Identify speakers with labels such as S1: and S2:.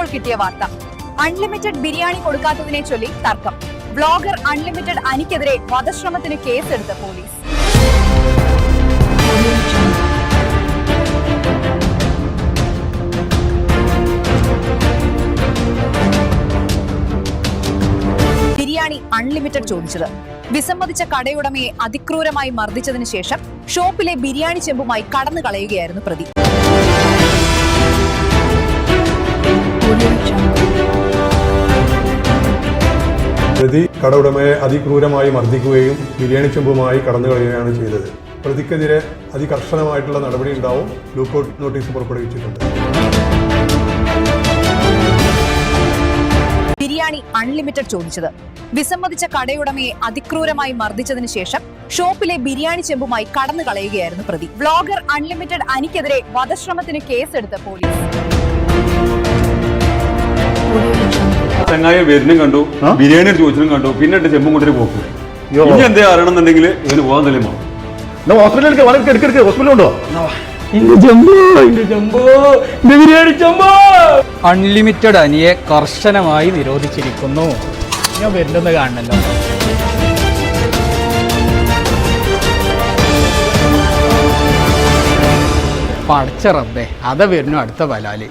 S1: ഇപ്പോൾ കിട്ടിയ വാർത്ത. അൺലിമിറ്റഡ് ബിരിയാണി കൊടുക്കാത്തതിനെ ചൊല്ലി തർക്കം. വ്ളോഗർ അൺലിമിറ്റഡ് അനിക്കെതിരെ വധശ്രമത്തിന് കേസെടുത്ത പോലീസ്. ബിരിയാണി അൺലിമിറ്റഡ് ചോദിച്ചത്. വിസമ്മതിച്ച കടയുടമയെ അതിക്രൂരമായി മർദ്ദിച്ചതിന് ശേഷം ഷോപ്പിലെ ബിരിയാണി ചെമ്പുമായി കടന്നു കളയുകയായിരുന്നു പ്രതി.
S2: പ്രതി കടയുടമയെ അതിക്രൂരമായി മർദ്ദിക്കുകയും ബിരിയാണി ചെമ്പുമായി കടന്നു കളയുകയാണ് ചെയ്തത്. പ്രതിക്കെതിരെ അതികർശനമായിട്ടുള്ള നടപടി ഉണ്ടാവും. ലുക്കൌട്ട് നോട്ടീസ് പുറപ്പെടുവിച്ചിട്ടുണ്ട്.
S1: ബിരിയാണി അൺലിമിറ്റഡ് ചോദിച്ചത്. വിസമ്മതിച്ച കടയുടമയെ അതിക്രൂരമായി മർദ്ദിച്ചതിന് ശേഷം ഷോപ്പിലെ ബിരിയാണി ചെമ്പുമായി കടന്നു കളയുകയായിരുന്നു പ്രതി. വ്ളോഗർ അൺലിമിറ്റഡ് അനിക്കെതിരെ വധശ്രമത്തിന് കേസെടുത്ത പോലീസ്.
S3: ചങ്ങായി വരുന്നും കണ്ടു, ബിരിയാണി ചോദിച്ചതും കണ്ടു, പിന്നെ ചെമ്പും കൊണ്ടൊരു പോക്ക്. ഇനി എന്തേ അറിയണമെന്നുണ്ടെങ്കിൽ ഇവന് പോകാൻ തലമോ
S2: ഹോസ്പിറ്റലുണ്ടോ?
S4: അൺലിമിറ്റഡ് അനിയെ കർശനമായി നിരോധിച്ചിരിക്കുന്നു. ഞാൻ വരുന്നത് കാണണല്ലോ. പടച്ച റബ്ബേ, അത വരുന്നു അടുത്ത ബലാല്.